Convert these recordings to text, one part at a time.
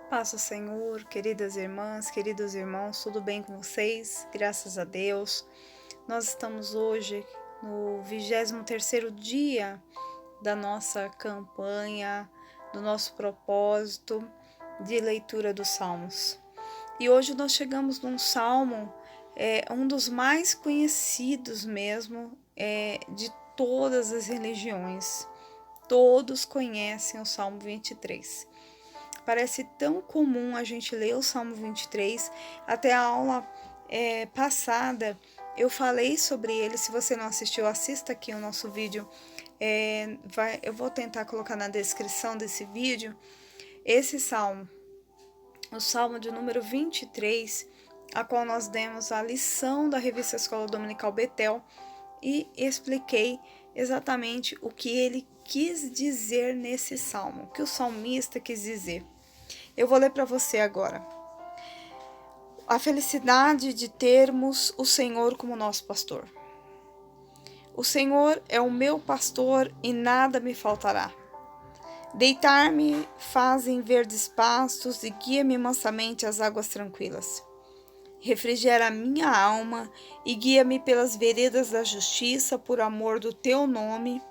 Paz do Senhor, queridas irmãs, queridos irmãos, tudo bem com vocês? Graças a Deus. Nós estamos hoje no 23º dia da nossa campanha, do nosso propósito de leitura dos Salmos. E hoje nós chegamos num salmo, um dos mais conhecidos mesmo, de todas as religiões. Todos conhecem o Salmo 23. Parece tão comum a gente ler o Salmo 23. Até a aula passada eu falei sobre ele. Se você não assistiu, assista aqui o nosso vídeo. Eu vou tentar colocar na descrição desse vídeo esse salmo, o salmo de número 23, a qual nós demos a lição da revista Escola Dominical Betel e expliquei exatamente o que ele quis dizer nesse salmo, o que o salmista quis dizer. Eu vou ler para você agora. A felicidade de termos o Senhor como nosso pastor. O Senhor é o meu pastor e nada me faltará. Deitar-me faz em verdes pastos e guia-me mansamente às águas tranquilas. Refrigera a minha alma e guia-me pelas veredas da justiça por amor do teu nome.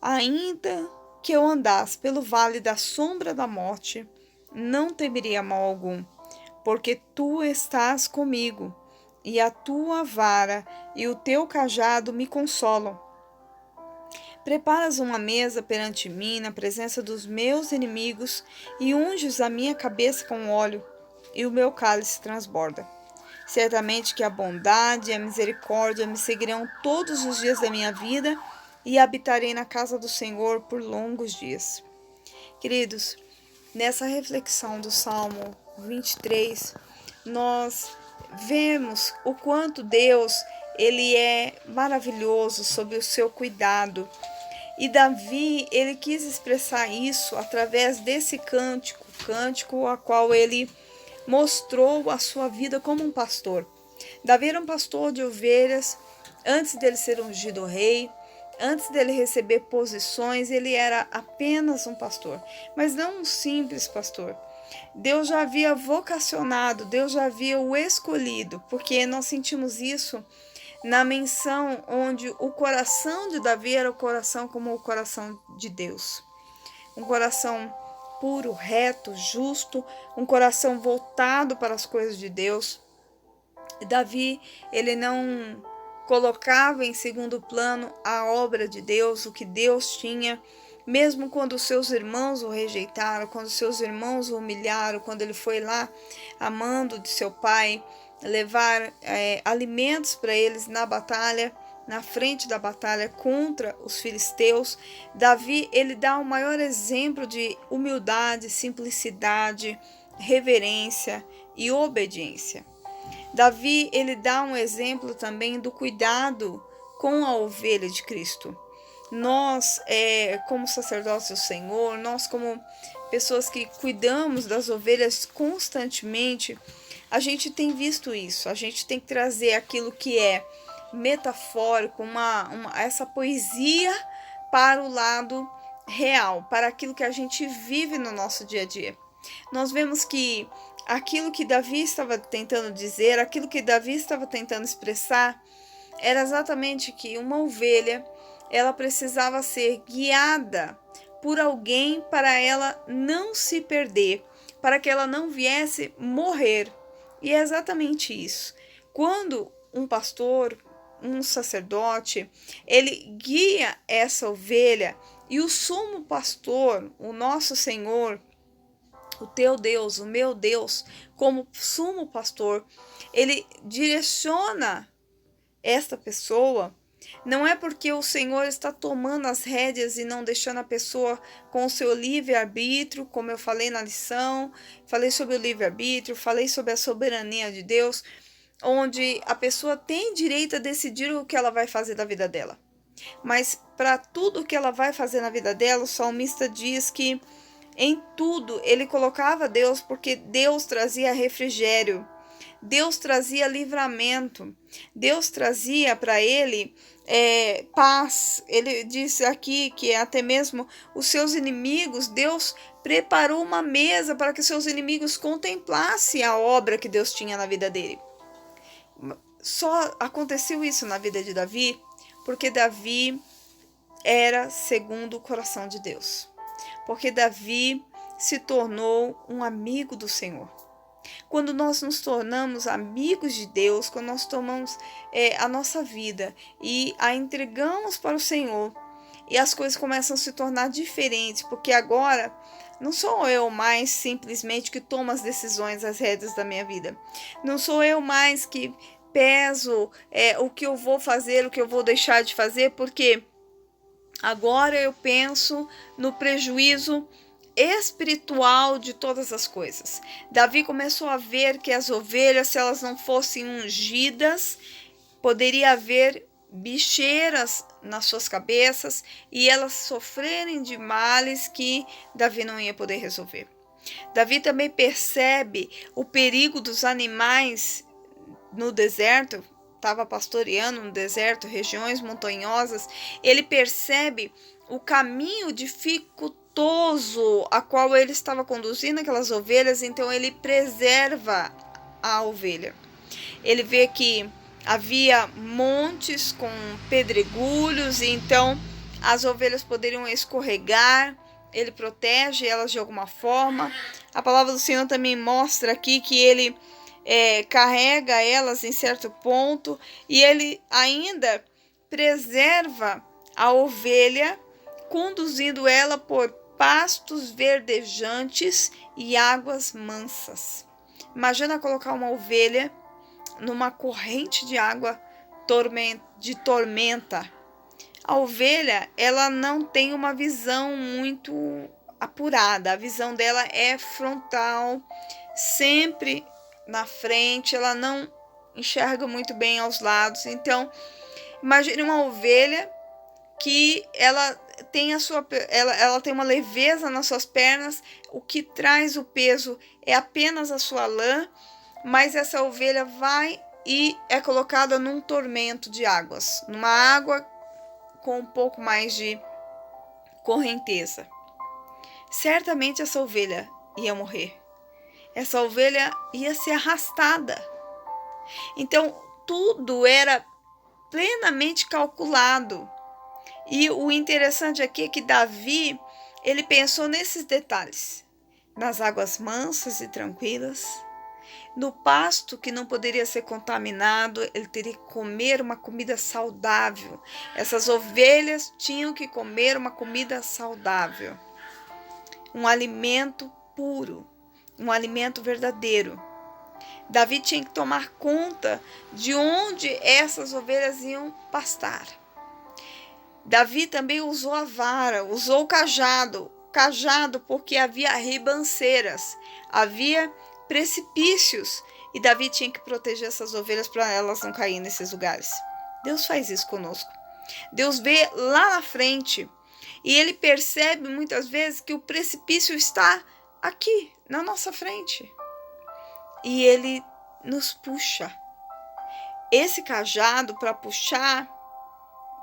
Ainda que eu andasse pelo vale da sombra da morte, não temeria mal algum, porque tu estás comigo, e a tua vara e o teu cajado me consolam. Preparas uma mesa perante mim na presença dos meus inimigos e unges a minha cabeça com óleo, e o meu cálice transborda. Certamente que a bondade e a misericórdia me seguirão todos os dias da minha vida e habitarei na casa do Senhor por longos dias. Queridos, nessa reflexão do Salmo 23, nós vemos o quanto Deus ele é maravilhoso sobre o seu cuidado. E Davi, ele quis expressar isso através desse cântico a qual ele mostrou a sua vida como um pastor. Davi era um pastor de ovelhas. Antes dele ser ungido rei, antes dele receber posições, ele era apenas um pastor, mas não um simples pastor. Deus já havia vocacionado, Deus já havia o escolhido, porque nós sentimos isso na menção onde o coração de Davi era o coração como o coração de Deus. Um coração puro, reto, justo, um coração voltado para as coisas de Deus. E Davi, ele não colocava em segundo plano a obra de Deus, o que Deus tinha, mesmo quando seus irmãos o rejeitaram, quando seus irmãos o humilharam, quando ele foi lá, amando de seu pai, levar alimentos para eles na batalha, na frente da batalha contra os filisteus. Davi, ele dá o maior exemplo de humildade, simplicidade, reverência e obediência. Davi, ele dá um exemplo também do cuidado com a ovelha de Cristo. Nós, como sacerdotes do Senhor, nós como pessoas que cuidamos das ovelhas constantemente, a gente tem visto isso. A gente tem que trazer aquilo que é metafórico, essa poesia para o lado real, para aquilo que a gente vive no nosso dia a dia. Nós vemos que aquilo que Davi estava tentando dizer, aquilo que Davi estava tentando expressar, era exatamente que uma ovelha, ela precisava ser guiada por alguém para ela não se perder, para que ela não viesse morrer. E é exatamente isso. Quando um pastor, um sacerdote, ele guia essa ovelha, e o sumo pastor, o nosso Senhor, o teu Deus, o meu Deus, como sumo pastor, ele direciona esta pessoa. Não é porque o Senhor está tomando as rédeas e não deixando a pessoa com o seu livre-arbítrio, como eu falei na lição, falei sobre o livre-arbítrio, falei sobre a soberania de Deus, onde a pessoa tem direito a decidir o que ela vai fazer da vida dela. Mas para tudo que ela vai fazer na vida dela, o salmista diz que em tudo ele colocava Deus, porque Deus trazia refrigério. Deus trazia livramento, Deus trazia para ele paz. Ele diz aqui que até mesmo os seus inimigos, Deus preparou uma mesa para que seus inimigos contemplassem a obra que Deus tinha na vida dele. Só aconteceu isso na vida de Davi porque Davi era segundo o coração de Deus, porque Davi se tornou um amigo do Senhor. Quando nós nos tornamos amigos de Deus, quando nós tomamos a nossa vida e a entregamos para o Senhor, e as coisas começam a se tornar diferentes, porque agora não sou eu mais simplesmente que tomo as decisões, as rédeas da minha vida. Não sou eu mais que peso o que eu vou fazer, o que eu vou deixar de fazer, porque agora eu penso no prejuízo espiritual de todas as coisas. Davi começou a ver que as ovelhas, se elas não fossem ungidas, poderia haver bicheiras nas suas cabeças e elas sofrerem de males que Davi não ia poder resolver. Davi também percebe o perigo dos animais no deserto. Estava pastoreando no deserto, regiões montanhosas. Ele percebe o caminho dificultoso a qual ele estava conduzindo aquelas ovelhas, então ele preserva a ovelha. Ele vê que havia montes com pedregulhos, e então as ovelhas poderiam escorregar. Ele protege elas de alguma forma. A palavra do Senhor também mostra aqui que ele carrega elas em certo ponto, e ele ainda preserva a ovelha, conduzindo ela por pastos verdejantes e águas mansas. Imagina colocar uma ovelha numa corrente de água de tormenta. A ovelha, ela não tem uma visão muito apurada, a visão dela é frontal, sempre na frente, ela não enxerga muito bem aos lados. Então, imagine uma ovelha que ela tem ela tem uma leveza nas suas pernas, o que traz o peso é apenas a sua lã, mas essa ovelha vai e é colocada num tormento de águas, numa água com um pouco mais de correnteza. Certamente essa ovelha ia morrer. Essa ovelha ia ser arrastada. Então, tudo era plenamente calculado. E o interessante aqui é que Davi, ele pensou nesses detalhes. Nas águas mansas e tranquilas, no pasto que não poderia ser contaminado, ele teria que comer uma comida saudável. Essas ovelhas tinham que comer uma comida saudável. Um alimento puro. Um alimento verdadeiro. Davi tinha que tomar conta de onde essas ovelhas iam pastar. Davi também usou a vara, usou o cajado porque havia ribanceiras, havia precipícios e Davi tinha que proteger essas ovelhas para elas não caírem nesses lugares. Deus faz isso conosco. Deus vê lá na frente e ele percebe muitas vezes que o precipício está aqui, na nossa frente. E ele nos puxa. Esse cajado para puxar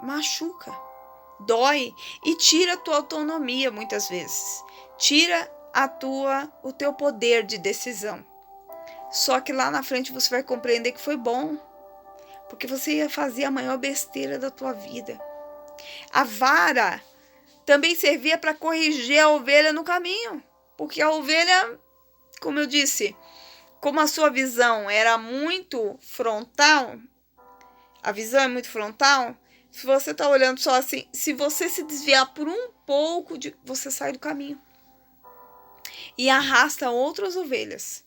machuca, dói e tira a tua autonomia muitas vezes. Tira o teu poder de decisão. Só que lá na frente você vai compreender que foi bom, porque você ia fazer a maior besteira da tua vida. A vara também servia para corrigir a ovelha no caminho. Porque a ovelha, como eu disse, como a sua visão era muito frontal, a visão é muito frontal, se você está olhando só assim, se você se desviar por um pouco, você sai do caminho. E arrasta outras ovelhas.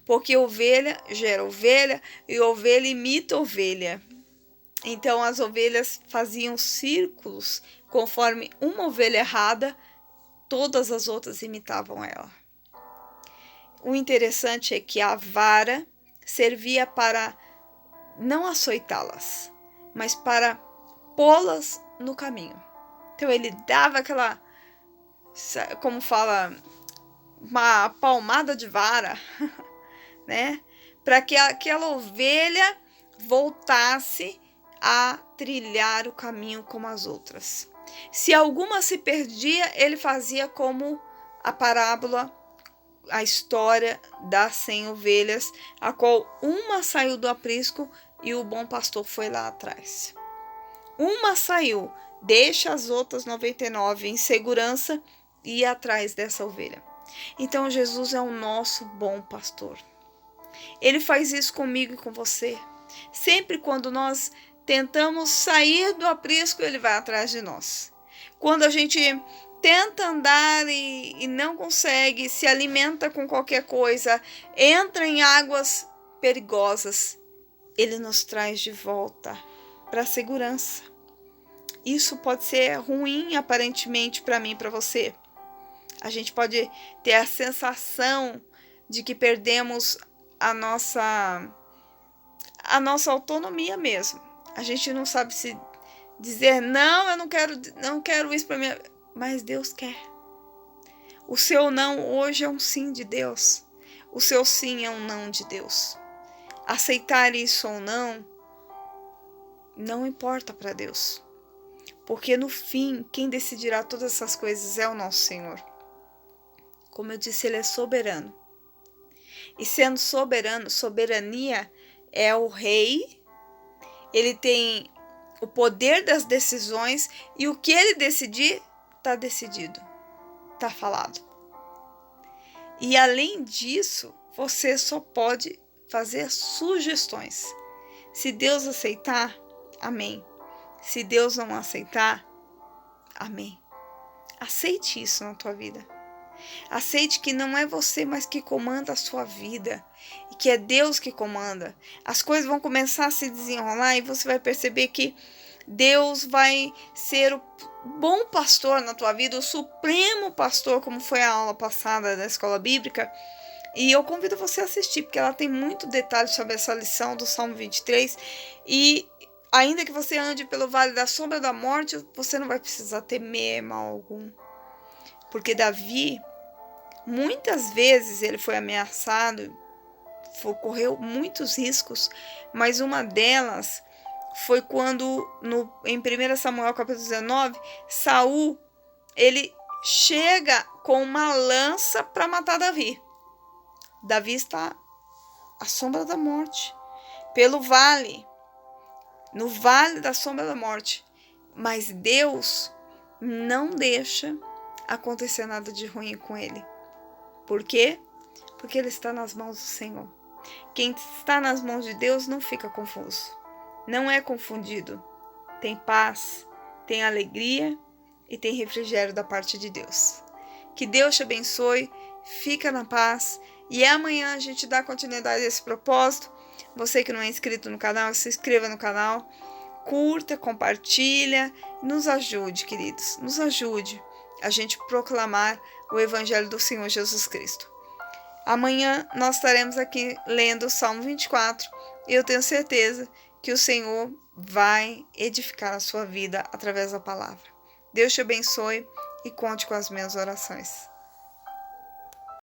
Porque ovelha gera ovelha e ovelha imita ovelha. Então as ovelhas faziam círculos, conforme uma ovelha errada, todas as outras imitavam ela. O interessante é que a vara servia para não açoitá-las, mas para pô-las no caminho. Então ele dava aquela, como fala, uma palmada de vara, né? para que aquela ovelha voltasse a trilhar o caminho como as outras. Se alguma se perdia, ele fazia como a parábola, a história das 100 ovelhas, a qual uma saiu do aprisco e o bom pastor foi lá atrás. Uma saiu, deixa as outras 99 em segurança e ir atrás dessa ovelha. Então Jesus é o nosso bom pastor. Ele faz isso comigo e com você. Sempre quando nós tentamos sair do aprisco, ele vai atrás de nós. Quando a gente tenta andar e não consegue, se alimenta com qualquer coisa, entra em águas perigosas, ele nos traz de volta para a segurança. Isso pode ser ruim aparentemente para mim e para você. A gente pode ter a sensação de que perdemos a nossa autonomia mesmo. A gente não sabe se dizer, não, eu não quero isso para mim, mas Deus quer. O seu não hoje é um sim de Deus. O seu sim é um não de Deus. Aceitar isso ou não importa para Deus. Porque no fim, quem decidirá todas essas coisas é o nosso Senhor. Como eu disse, Ele é soberano. E sendo soberano, soberania é o rei. Ele tem o poder das decisões e o que ele decidir, está decidido, está falado. E além disso, você só pode fazer sugestões. Se Deus aceitar, amém. Se Deus não aceitar, amém. Aceite isso na tua vida. Aceite que não é você, mas que comanda a sua vida. E que é Deus que comanda. As coisas vão começar a se desenrolar e você vai perceber que Deus vai ser o bom pastor na tua vida, o supremo pastor, como foi a aula passada da escola bíblica. E eu convido você a assistir, porque ela tem muito detalhe sobre essa lição do Salmo 23. E ainda que você ande pelo vale da sombra da morte, você não vai precisar temer mal algum. Porque Davi, muitas vezes ele foi ameaçado, correu muitos riscos, mas uma delas foi quando em 1 Samuel capítulo 19, Saul, ele chega com uma lança para matar Davi. Davi está à sombra da morte, pelo vale, no vale da sombra da morte. Mas Deus não deixa acontecer nada de ruim com ele. Por quê? Porque ele está nas mãos do Senhor. Quem está nas mãos de Deus não fica confuso, não é confundido. Tem paz, tem alegria e tem refrigério da parte de Deus. Que Deus te abençoe, fica na paz. E amanhã a gente dá continuidade a esse propósito. Você que não é inscrito no canal, se inscreva no canal. Curta, compartilha. Nos ajude, queridos. Nos ajude a gente proclamar o Evangelho do Senhor Jesus Cristo. Amanhã nós estaremos aqui lendo o Salmo 24. E eu tenho certeza que o Senhor vai edificar a sua vida através da palavra. Deus te abençoe e conte com as minhas orações.